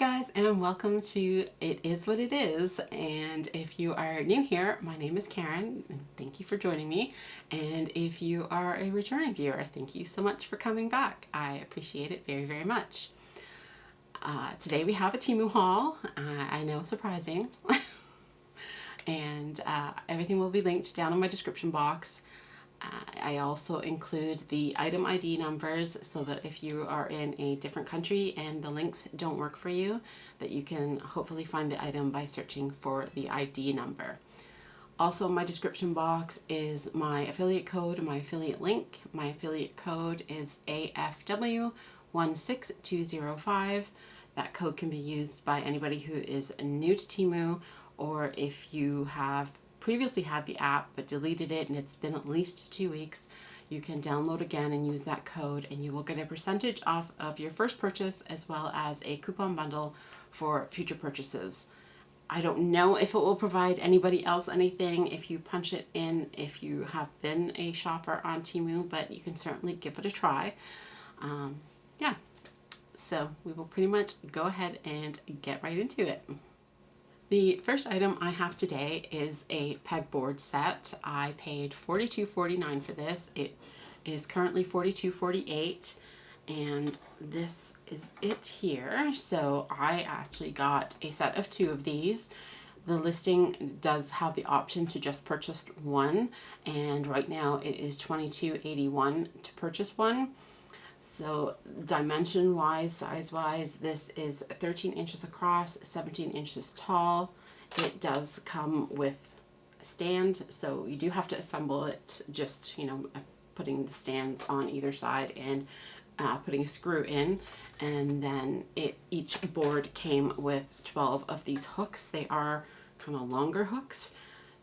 guys, and welcome to It Is What It Is. And if you are new here, my name is Karen, and thank you for joining me. And if you are a returning viewer, thank you so much for coming back. I appreciate it very, very much. Today we have a Temu haul. I know, surprising. And everything will be linked down in my description box. I also include the item ID numbers so that if you are in a different country and the links don't work for you, that you can hopefully find the item by searching for the ID number. Also in my description box is my affiliate code, my affiliate link. My affiliate code is AFW16205. That code can be used by anybody who is new to Temu, or if you have previously had the app but deleted it and it's been at least 2 weeks, you can download again and use that code, and you will get a percentage off of your first purchase as well as a coupon bundle for future purchases. I don't know if it will provide anybody else anything if you punch it in if you have been a shopper on Temu, but you can certainly give it a try. Yeah, so we will pretty much go ahead and get right into it. The first item I have today is a pegboard set. I paid $42.49 for this. It is currently $42.48, and this is it here. So I actually got a set of 2 of these. The listing does have the option to just purchase one, and right now it is $22.81 to purchase one. So dimension wise, size wise, this is 13 inches across, 17 inches tall. It does come with a stand, so you do have to assemble it, just, putting the stands on either side and putting a screw in. And then each board came with 12 of these hooks. They are kind of longer hooks.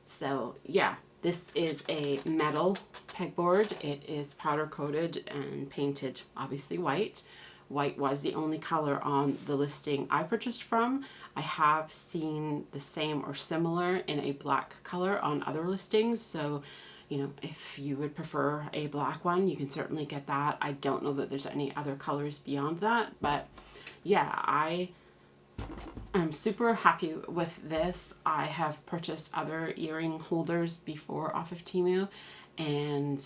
So yeah, this is a metal pegboard. It is powder coated and painted obviously white. White was the only color on the listing I purchased from. I have seen the same or similar in a black color on other listings. So, if you would prefer a black one, you can certainly get that. I don't know that there's any other colors beyond that, but yeah, I'm super happy with this. I have purchased other earring holders before off of Temu, and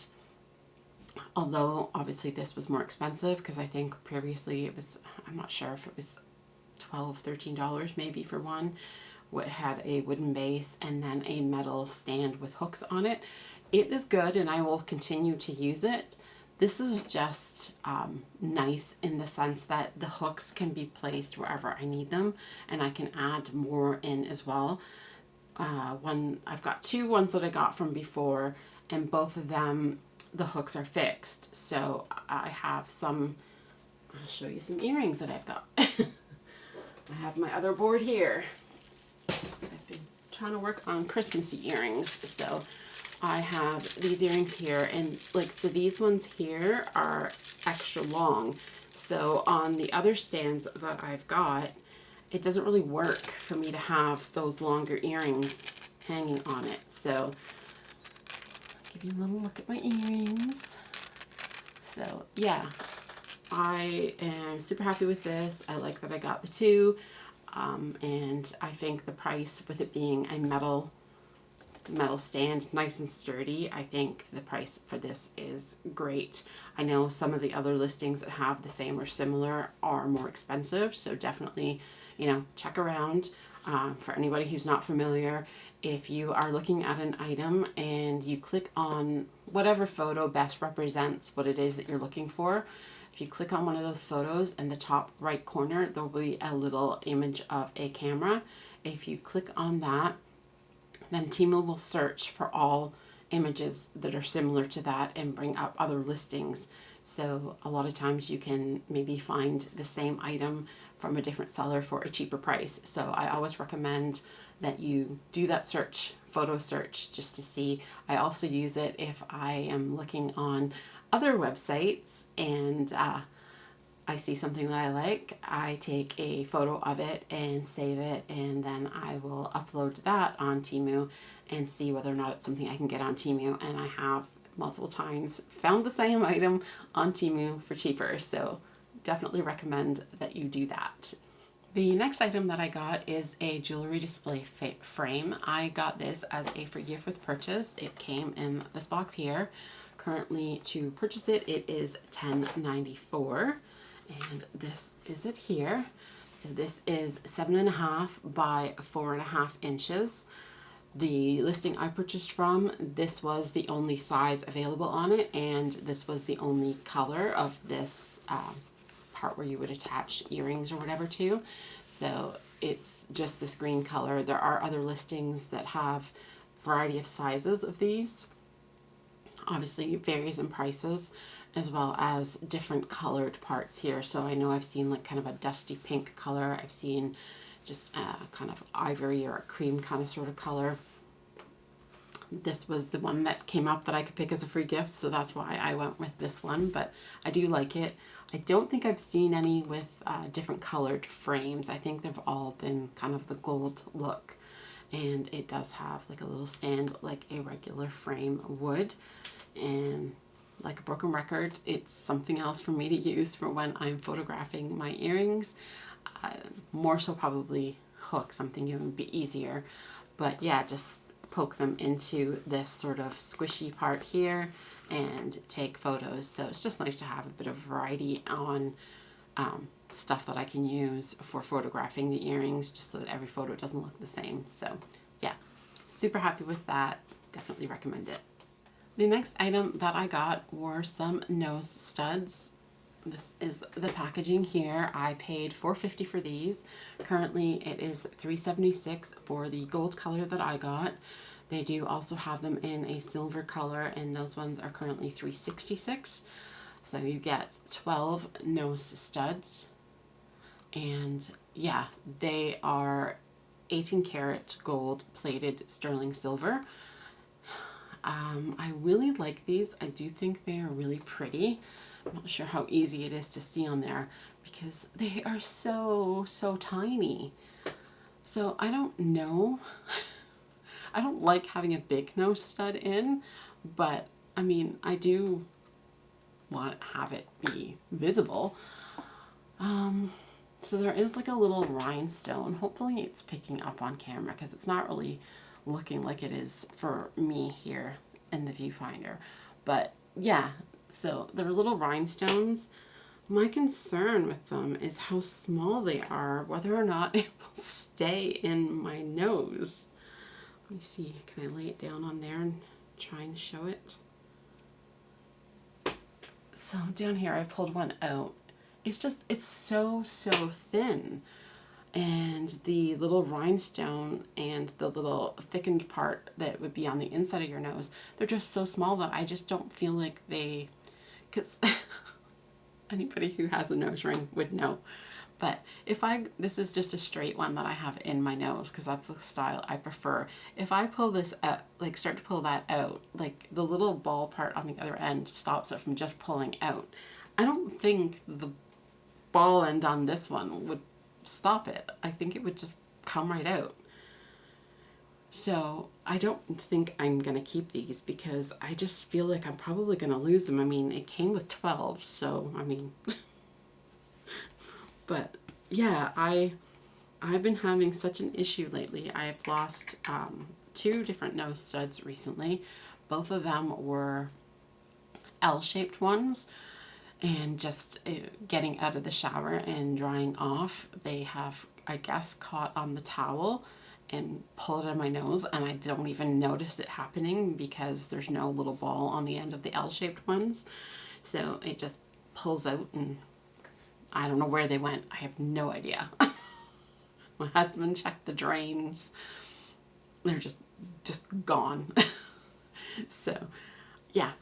although obviously this was more expensive, because I think previously it was, I'm not sure if it was $12, $13 maybe for one. It had a wooden base and then a metal stand with hooks on it. It is good, and I will continue to use it. This is just nice in the sense that the hooks can be placed wherever I need them, and I can add more in as well. I've got 2 ones that I got from before, and both of them, the hooks are fixed. So I have some, I'll show you some earrings that I've got. I have my other board here. I've been trying to work on Christmassy earrings, so I have these earrings here, and so these ones here are extra long. So on the other stands that I've got, it doesn't really work for me to have those longer earrings hanging on it. So I'll give you a little look at my earrings. So yeah, I am super happy with this. I like that I got the 2, and I think the price, with it being a metal stand, nice and sturdy, I think the price for this is great. I know some of the other listings that have the same or similar are more expensive, so definitely, check around. For anybody who's not familiar, if you are looking at an item and you click on whatever photo best represents what it is that you're looking for, if you click on one of those photos, in the top right corner there will be a little image of a camera. If you click on that, then Temu will search for all images that are similar to that and bring up other listings. So a lot of times you can maybe find the same item from a different seller for a cheaper price. So I always recommend that you do that search, photo search, just to see. I also use it if I am looking on other websites and I see something that I like, I take a photo of it and save it, and then I will upload that on Temu and see whether or not it's something I can get on Temu. And I have multiple times found the same item on Temu for cheaper, so definitely recommend that you do that. The next item that I got is a jewelry display frame. I got this as a free gift with purchase. It came in this box here. Currently, to purchase it, it is $10.94, and this is it here. So this is 7.5 by 4.5 inches. The listing I purchased from, this was the only size available on it, and this was the only color of this part where you would attach earrings or whatever to. So it's just this green color. There are other listings that have a variety of sizes of these. Obviously it varies in prices, as well as different colored parts here. So I know I've seen like kind of a dusty pink color. I've seen just kind of ivory or a cream kind of sort of color. This was the one that came up that I could pick as a free gift, so that's why I went with this one, but I do like it. I don't think I've seen any with different colored frames. I think they've all been kind of the gold look, and it does have like a little stand like a regular frame would, and like a broken record, it's something else for me to use for when I'm photographing my earrings. More so probably hook, something even be easier, but yeah, just poke them into this sort of squishy part here and take photos. So it's just nice to have a bit of variety on stuff that I can use for photographing the earrings, just so that every photo doesn't look the same. So yeah, super happy with that. Definitely recommend it. The next item that I got were some nose studs. This is the packaging here. I paid $4.50 for these. Currently it is $3.76 for the gold color that I got. They do also have them in a silver color, and those ones are currently $3.66. So you get 12 nose studs, and yeah, they are 18 karat gold plated sterling silver. I really like these. I do think they are really pretty. I'm not sure how easy it is to see on there because they are so tiny. So I don't know. I don't like having a big nose stud in, but I mean, I do want to have it be visible. So there is like a little rhinestone. Hopefully it's picking up on camera because it's not really looking like it is for me here in the viewfinder. But yeah, so they're little rhinestones. My concern with them is how small they are, whether or not it will stay in my nose. Let me see, can I lay it down on there and try and show it? So down here I pulled one out. It's so thin. And the little rhinestone and the little thickened part that would be on the inside of your nose, they're just so small that I just don't feel like they, because anybody who has a nose ring would know. But this is just a straight one that I have in my nose because that's the style I prefer. If I pull this out, like start to pull that out, like the little ball part on the other end stops it from just pulling out. I don't think the ball end on this one would stop it. I think it would just come right out. So I don't think I'm gonna keep these because I just feel like I'm probably gonna lose them. I mean, it came with 12, so I mean, but yeah, I've been having such an issue lately. I've lost 2 different nose studs recently. Both of them were L-shaped ones. And just getting out of the shower and drying off, they have, I guess, caught on the towel and pulled it out of my nose, and I don't even notice it happening because there's no little ball on the end of the L-shaped ones. So it just pulls out, and I don't know where they went. I have no idea. My husband checked the drains. They're just gone. So yeah.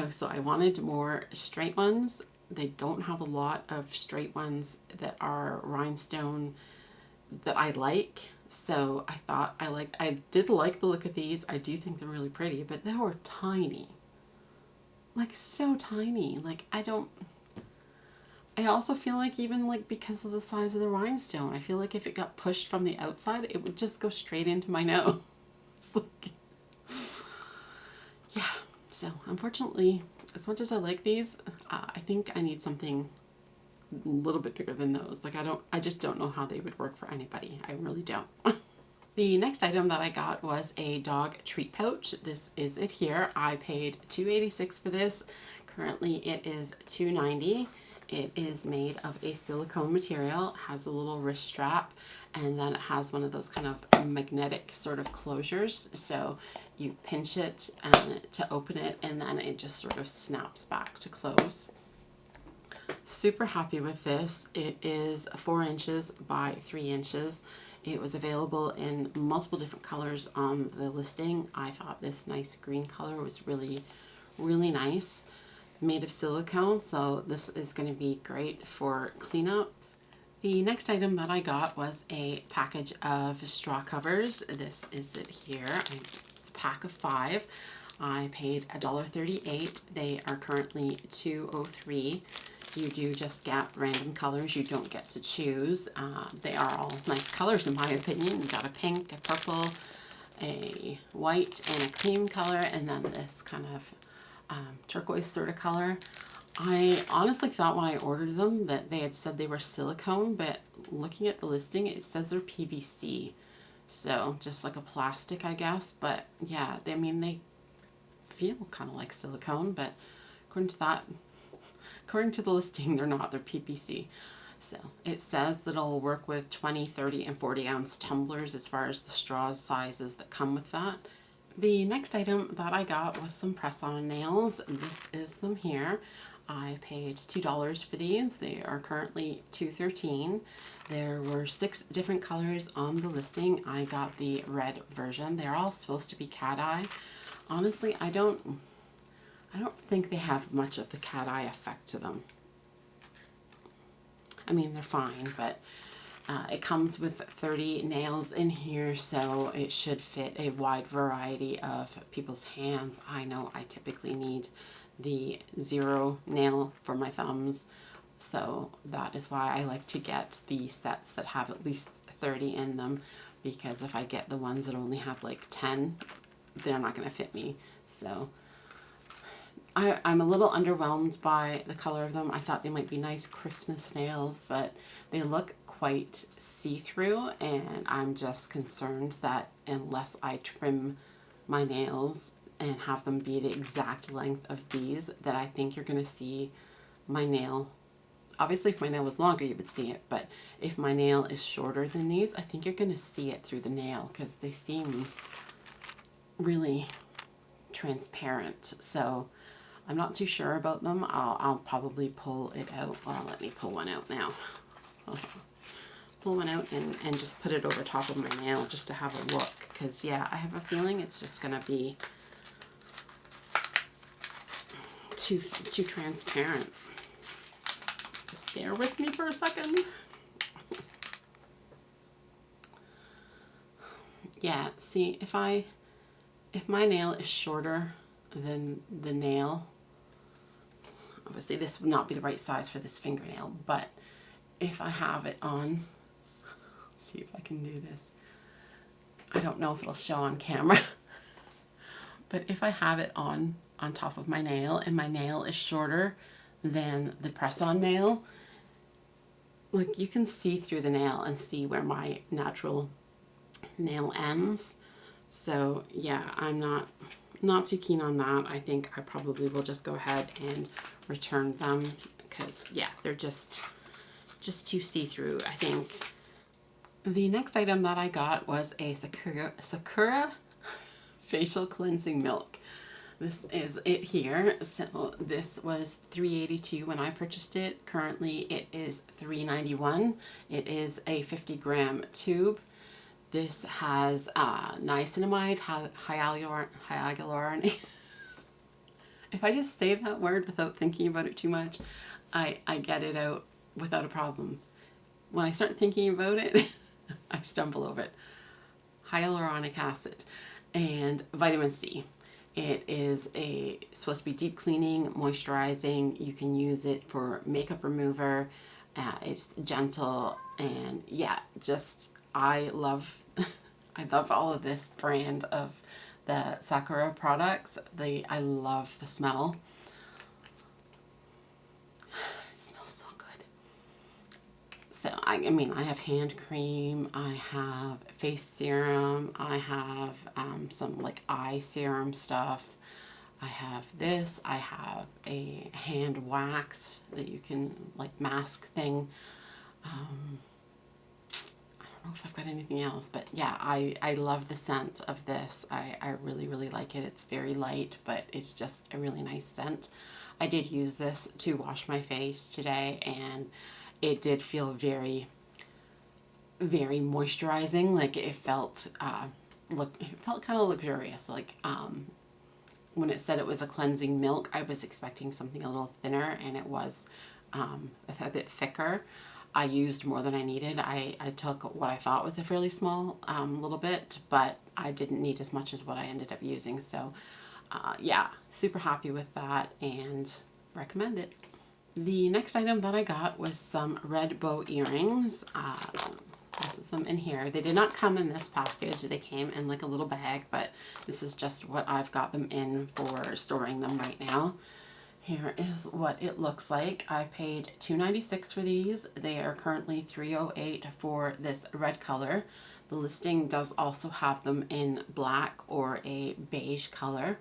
So I wanted more straight ones. They don't have a lot of straight ones that are rhinestone that I like. So I thought I did like the look of these. I do think they're really pretty, but they were tiny. Like so tiny. Like I also feel like even like because of the size of the rhinestone, I feel like if it got pushed from the outside, it would just go straight into my nose. It's like, yeah. So unfortunately, as much as I like these, I think I need something a little bit bigger than those. Like I just don't know how they would work for anybody. I really don't. The next item that I got was a dog treat pouch. This is it here. I paid $2.86 for this. Currently it is $2.90. It is made of a silicone material, has a little wrist strap, and then it has one of those kind of magnetic sort of closures. So you pinch it to open it, and then it just sort of snaps back to close. Super happy with this. It is 4 inches by 3 inches. It was available in multiple different colors on the listing. I thought this nice green color was really, really nice. Made of silicone, so this is going to be great for cleanup. The next item that I got was a package of straw covers. This is it here. It's a pack of 5. I paid $1.38. They are currently $2.03. You do just get random colors. You don't get to choose. They are all nice colors in my opinion. You got a pink, a purple, a white, and a cream color, and then this kind of turquoise sort of color. I honestly thought when I ordered them that they had said they were silicone, but looking at the listing, it says they're PVC. So just like a plastic, I guess. But yeah, I mean, they feel kind of like silicone, but according to the listing, they're not. They're PVC. So it says that it'll work with 20, 30, and 40 ounce tumblers as far as the straw sizes that come with that. The next item that I got was some press-on nails. This is them here. I paid $2 for these. They are currently $2.13. There were 6 different colors on the listing. I got the red version. They're all supposed to be cat eye. Honestly, I don't think they have much of the cat eye effect to them. I mean, they're fine, but it comes with 30 nails in here, so it should fit a wide variety of people's hands. I know I typically need the 0 nail for my thumbs, so that is why I like to get the sets that have at least 30 in them, because if I get the ones that only have like 10, they're not going to fit me. So I'm a little underwhelmed by the color of them. I thought they might be nice Christmas nails, but they look quite see-through, and I'm just concerned that unless I trim my nails and have them be the exact length of these, that I think you're going to see my nail. Obviously, if my nail was longer, you would see it, but if my nail is shorter than these, I think you're going to see it through the nail because they seem really transparent. So I'm not too sure about them. I'll probably pull it out. Well, let me pull one out now. Okay. Pull one out and just put it over top of my nail just to have a look, because yeah, I have a feeling it's just gonna be too transparent. Just bear with me for a second. Yeah, see, if my nail is shorter than the nail, obviously this would not be the right size for this fingernail, but if I have it on, see if I can do this. I don't know if it'll show on camera, but if I have it on top of my nail and my nail is shorter than the press-on nail, like you can see through the nail and see where my natural nail ends. So yeah, I'm not too keen on that. I think I probably will just go ahead and return them because yeah, they're just too see-through, I think. The next item that I got was a Sakura facial cleansing milk. This is it here. So this was $3.82 when I purchased it. Currently it is $3.91. It is a 50-gram tube. This has niacinamide, hyaluronate. If I just say that word without thinking about it too much, I get it out without a problem. When I start thinking about it, I stumble over it. Hyaluronic acid and vitamin C. It is supposed to be deep cleaning, moisturizing. You can use it for makeup remover. It's gentle, and yeah, just I love all of this brand of the Sakura products. I love the smell. It smells so good. So I mean, I have hand cream, I have face serum, I have some like eye serum stuff. I have this, I have a hand wax that you can like mask thing. I don't know if I've got anything else, but yeah, I love the scent of this. I really, really like it. It's very light, but it's just a really nice scent. I did use this to wash my face today, and it did feel very, very moisturizing. Like it felt, it felt kind of luxurious. Like when it said it was a cleansing milk, I was expecting something a little thinner, and it was a bit thicker. I used more than I needed. I took what I thought was a fairly small little bit, but I didn't need as much as what I ended up using. So yeah, super happy with that and recommend it. The next item that I got was some red bow earrings. This is them in here. They did not come in this package. They came in like a little bag, but this is just what I've got them in for storing them right now. Here is what it looks like. I paid $2.96 for these. They are currently $3.08 for this red color. The listing does also have them in black or a beige color,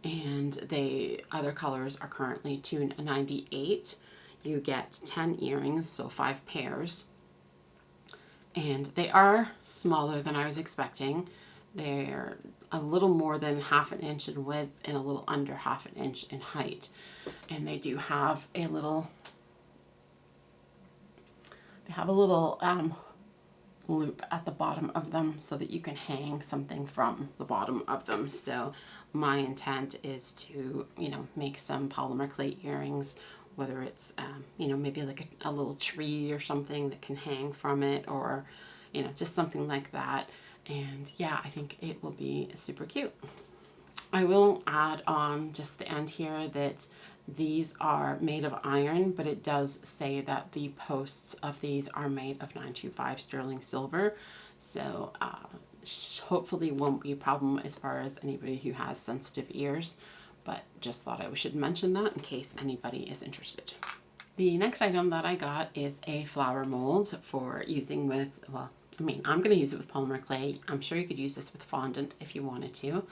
and the other colors are currently $2.98. You get 10 earrings, so 5 pairs. And they are smaller than I was expecting. They're a little more than half an inch in width and a little under half an inch in height. And they do have a little, loop at the bottom of them so that you can hang something from the bottom of them. So my intent is to, make some polymer clay earrings, whether it's, maybe like a little tree or something that can hang from it, or, just something like that. And yeah, I think it will be super cute. I will add on just the end here that these are made of iron, but it does say that the posts of these are made of 925 sterling silver. So hopefully won't be a problem as far as anybody who has sensitive ears, but just thought I should mention that in case anybody is interested. The next item that I got is a flower mold for using with, I'm going to use it with polymer clay. I'm sure you could use this with fondant if you wanted to.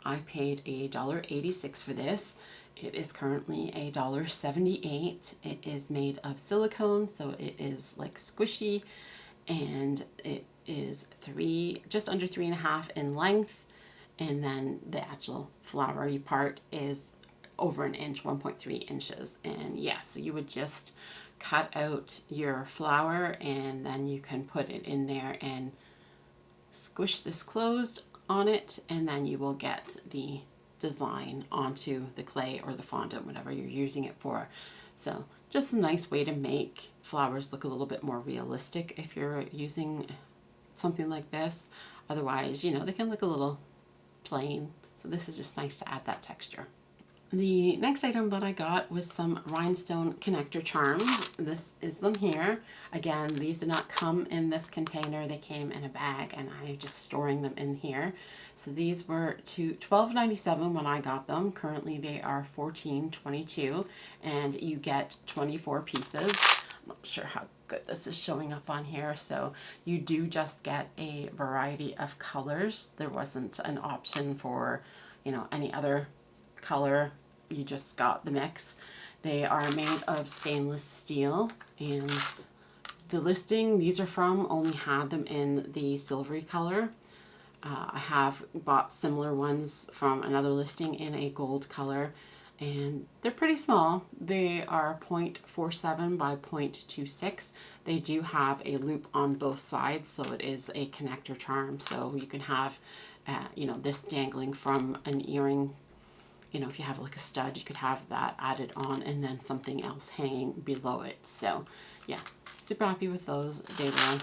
I paid $1.86 for this. It is currently $1.78. It is made of silicone, so it is like squishy, and it is just under 3.5 in length, and then the actual flowery part is over an inch, 1.3 inches. And yeah, so you would just cut out your flower, and then you can put it in there and squish this closed on it, and then you will get the design onto the clay or the fondant, whatever you're using it for. So just a nice way to make flowers look a little bit more realistic if you're using something like this. Otherwise, they can look a little plain. So this is just nice to add that texture. The next item that I got was some rhinestone connector charms. This is them here. Again, these did not come in this container. They came in a bag, and I'm just storing them in here. So these were $12.97 when I got them. Currently they are $14.22, and you get 24 pieces. I'm not sure how good this is showing up on here. So you do just get a variety of colors. There wasn't an option for, any other color. You just got the mix. They are made of stainless steel, and the listing these are from only had them in the silvery color. I have bought similar ones from another listing in a gold color, and they're pretty small. They are 0.47 by 0.26. They do have a loop on both sides, so it is a connector charm. So you can have, this dangling from an earring. If you have like a stud, you could have that added on, and then something else hanging below it. So yeah, super happy with those. They will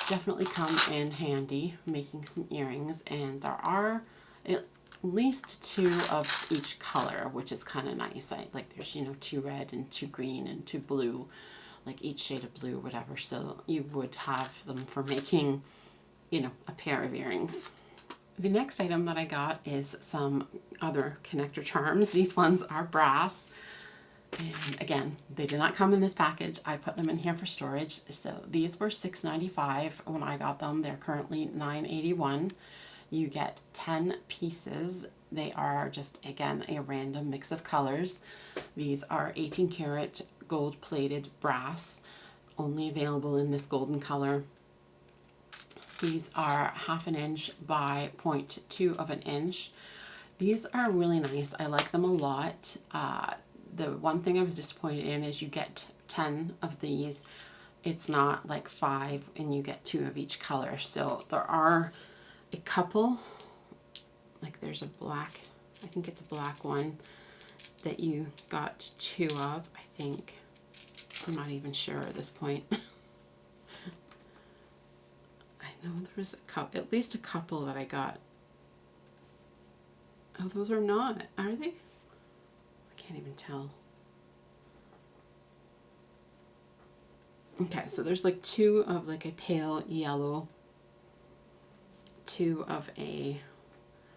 definitely come in handy making some earrings, and there are at least 2 of each color, which is kind of nice. There's 2 red and 2 green and 2 blue, like each shade of blue or whatever. So you would have them for making, a pair of earrings. The next item that I got is some other connector charms. These ones are brass. And again, they did not come in this package. I put them in here for storage. So these were $6.95 when I got them. They're currently $9.81. You get 10 pieces. They are just, again, a random mix of colors. These are 18 karat gold plated brass, only available in this golden color. These are 1/2 inch by 0.2 of an inch. These are really nice. I like them a lot. The one thing I was disappointed in is you get 10 of these. It's not like 5 and you get 2 of each color. So there are a couple, like there's a black, I think it's a black one that you got 2 of, I think. I'm not even sure at this point. I know there was at least a couple that I got. Oh, those are not, are they? I can't even tell. Okay, so there's like 2 of like a pale yellow, 2 of a,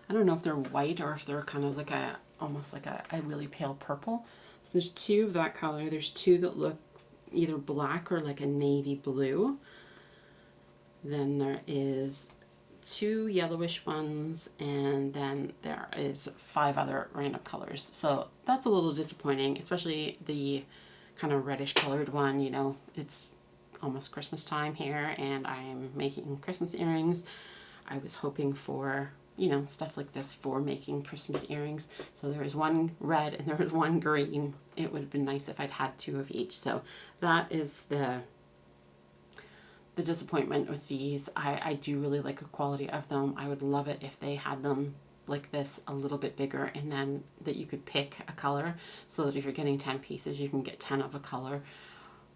I don't know if they're white or if they're kind of like a, almost like a really pale purple. So there's 2 of that color. There's 2 that look either black or like a navy blue. Then there is 2 yellowish ones, and then there is 5 other random colors. So that's a little disappointing, especially the kind of reddish colored one. You know, it's almost Christmas time here and I'm making Christmas earrings. I was hoping for, you know, stuff like this for making Christmas earrings. So there was 1 red and there was 1 green. It would have been nice if I'd had 2 of each. So that is the disappointment with these. I do really like the quality of them. I would love it if they had them like this a little bit bigger, and then that you could pick a color, so that if you're getting 10 pieces you can get 10 of a color,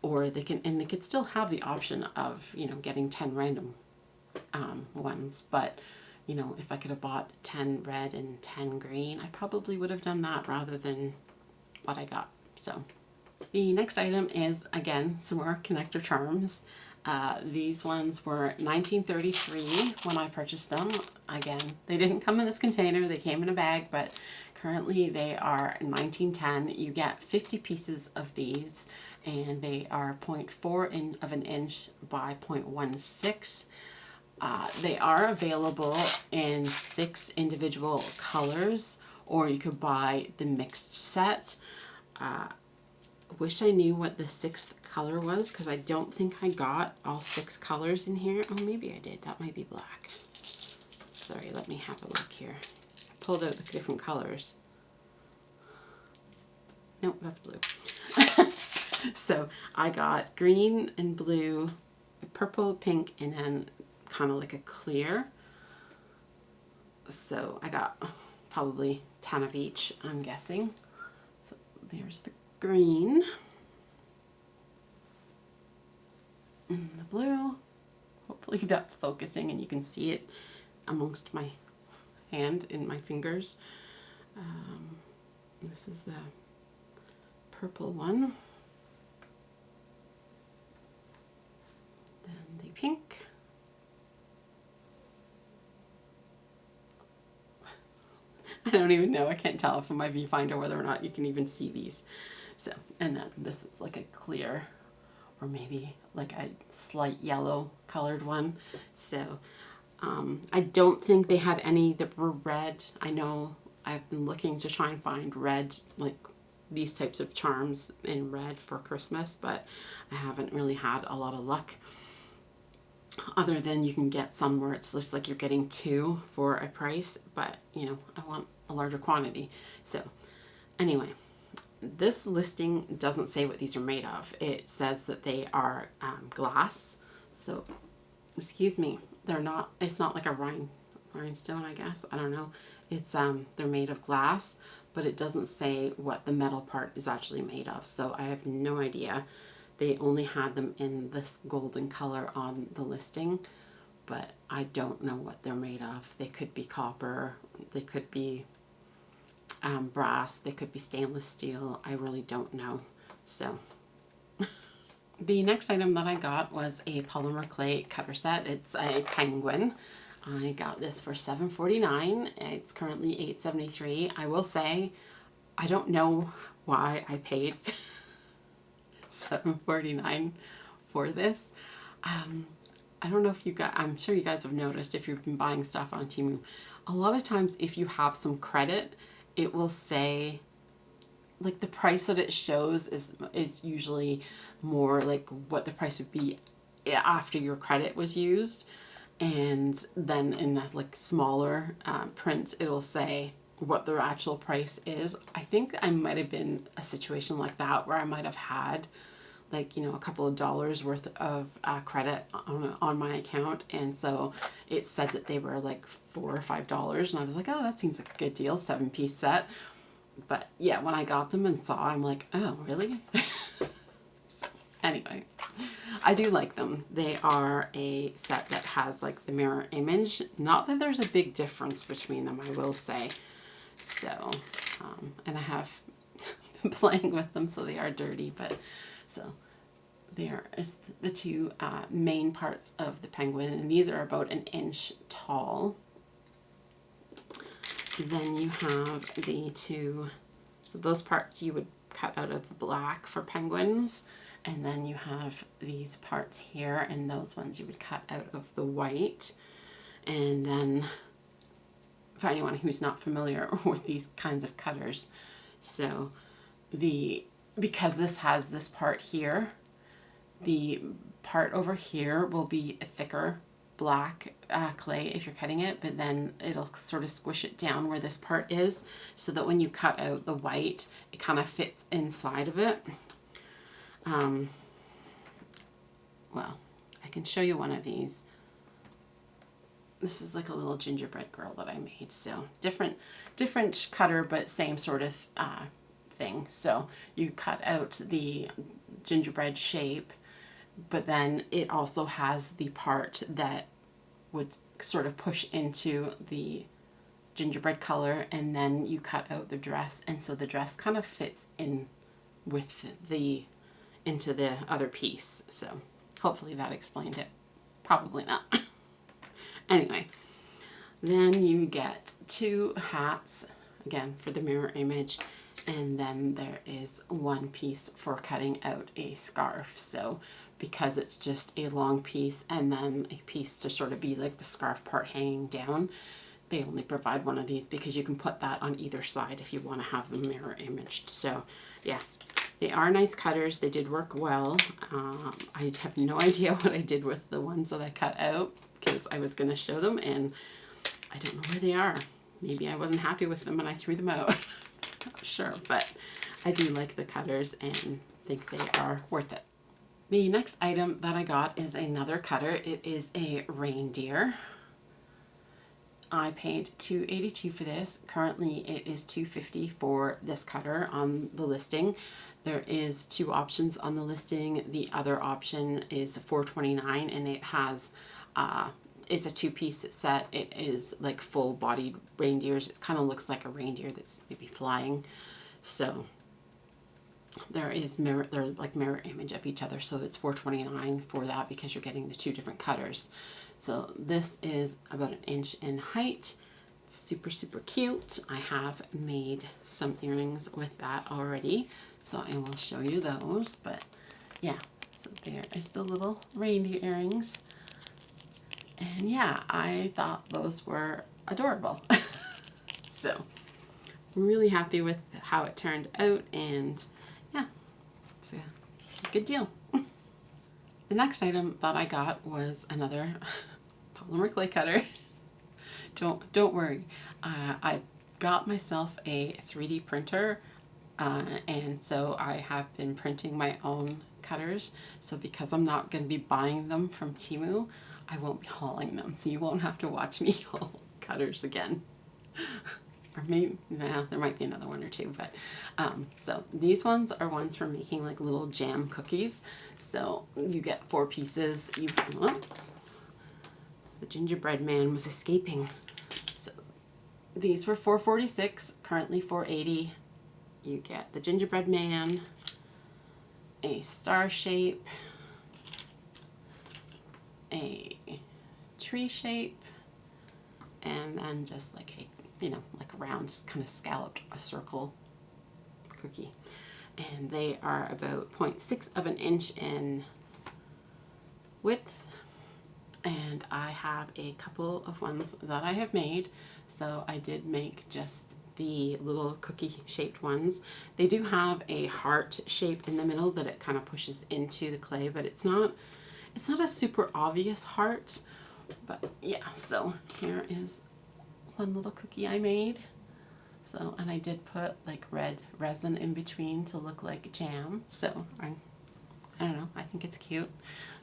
or they could still have the option of, you know, getting 10 random ones. But you know, if I could have bought 10 red and 10 green, I probably would have done that rather than what I got. So the next item is, again, some more connector charms. These ones were $19.33 when I purchased them. Again, they didn't come in this container, they came in a bag, but currently they are $19.10. You get 50 pieces of these, and they are 0.4 of an inch by 0.16. They are available in 6 individual colors, or you could buy the mixed set. Wish I knew what the 6th color was, because I don't think I got all 6 colors in here. Oh, maybe I did. That might be black. Sorry, let me have a look here. I pulled out the different colors. Nope, that's blue. So I got green and blue, purple, pink, and then kind of like a clear. So I got probably 10 of each, I'm guessing. So there's the green and the blue. Hopefully that's focusing and you can see it amongst my hand and my fingers. This is the purple one. Then the pink. I don't even know. I can't tell from my viewfinder whether or not you can even see these. So, and then this is like a clear, or maybe like a slight yellow colored one. So, I don't think they had any that were red. I know I've been looking to try and find red, like these types of charms in red for Christmas, but I haven't really had a lot of luck. Other than you can get some where it's just like you're getting 2 for a price, but you know, I want a larger quantity. So anyway, this listing doesn't say what these are made of. It says that they are glass. So, excuse me, they're not, it's not like a rhinestone, I guess. I don't know. It's, they're made of glass, but it doesn't say what the metal part is actually made of. So I have no idea. They only had them in this golden color on the listing, but I don't know what they're made of. They could be copper, they could be brass, they could be stainless steel. I really don't know. So the next item that I got was a polymer clay cutter set. It's a penguin. I got this for $7.49. It's currently $8.73. I will say, I don't know why I paid $7.49 for this. I don't know if you guys, I'm sure you guys have noticed if you've been buying stuff on Temu, a lot of times if you have some credit, it will say, like, the price that it shows is usually more like what the price would be after your credit was used. And then in that like smaller print, it'll say what the actual price is. I think I might have been a situation like that where I might have had like, you know, a couple of dollars worth of credit on my account, and so it said that they were like $4 or $5, and I was like, oh, that seems like a good deal, 7-piece set. But yeah, when I got them and saw, I'm like, oh, really? So, anyway, I do like them. They are a set that has like the mirror image. Not that there's a big difference between them, I will say. So, and I have been playing with them, so they are dirty, but so there is the two main parts of the penguin, and these are about 1 inch tall. Then you have the two, so those parts you would cut out of the black for penguins, and then you have these parts here, and those ones you would cut out of the white. And then for anyone who's not familiar with these kinds of cutters, so because this has this part here, the part over here will be a thicker black clay if you're cutting it, but then it'll sort of squish it down where this part is, so that when you cut out the white, it kind of fits inside of it. Well, I can show you one of these. This is like a little gingerbread girl that I made, so different cutter, but same sort of thing. So you cut out the gingerbread shape, but then it also has the part that would sort of push into the gingerbread color, and then you cut out the dress, and so the dress kind of fits in with into the other piece. So hopefully that explained it. Probably not. Anyway, then you get 2 hats, again for the mirror image, and then there is 1 piece for cutting out a scarf. So because it's just a long piece and then a piece to sort of be like the scarf part hanging down, they only provide 1 of these because you can put that on either side if you want to have them mirror imaged. So yeah, they are nice cutters. They did work well. I have no idea what I did with the ones that I cut out, because I was going to show them and I don't know where they are. Maybe I wasn't happy with them and I threw them out. Not sure, but I do like the cutters and think they are worth it. The next item that I got is another cutter. It is a reindeer. I paid $2.82 for this. Currently it is $2.50 for this cutter on the listing. There is 2 options on the listing. The other option is $4.29, and it has it's a 2-piece set. It is like full-bodied reindeers. It kind of looks like a reindeer that's maybe flying. So they're like mirror image of each other. So it's $4.29 for that because you're getting the 2 different cutters. So this is about 1 inch in height. It's super, super cute. I have made some earrings with that already, so I will show you those. But yeah, so there is the little reindeer earrings. And yeah, I thought those were adorable. So I'm really happy with how it turned out, and yeah, it's a good deal. The next item that I got was another polymer clay cutter. Don't worry. I got myself a 3D printer, and so I have been printing my own cutters. So because I'm not going to be buying them from Temu, I won't be hauling them. So you won't have to watch me haul cutters again. Or maybe, well, there might be another one or 2, but so these ones are ones for making like little jam cookies. So you get 4 pieces. Whoops, the gingerbread man was escaping. So these were $4.46, currently $4.80. You get the gingerbread man, a star shape, a tree shape, and then just like a, like a round kind of scalloped, a circle cookie. And they are about 0.6 of an inch in width. And I have a couple of ones that I have made. So I did make just the little cookie shaped ones. They do have a heart shape in the middle that it kind of pushes into the clay, but it's not a super obvious heart. But yeah, so here is one little cookie I made. So, and I did put like red resin in between to look like jam. So I don't know, I think it's cute.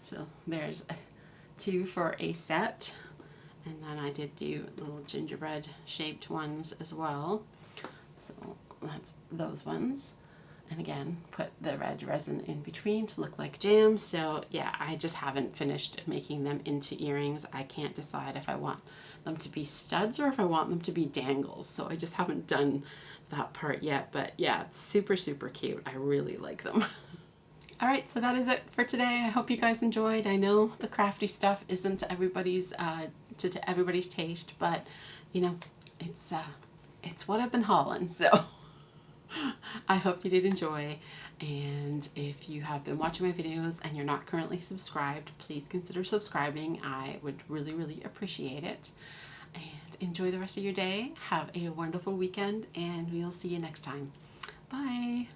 So there's two for a set. And then I did do little gingerbread shaped ones as well. So that's those ones. And again, put the red resin in between to look like jam. So yeah, I just haven't finished making them into earrings. I can't decide if I want them to be studs or if I want them to be dangles. So I just haven't done that part yet. But yeah, it's super, super cute. I really like them. All right, so that is it for today. I hope you guys enjoyed. I know the crafty stuff isn't everybody's to everybody's taste, but you know, it's what I've been hauling. So I hope you did enjoy, and if you have been watching my videos and you're not currently subscribed, please consider subscribing. I would really, really appreciate it. And enjoy the rest of your day. Have a wonderful weekend, and we'll see you next time. Bye.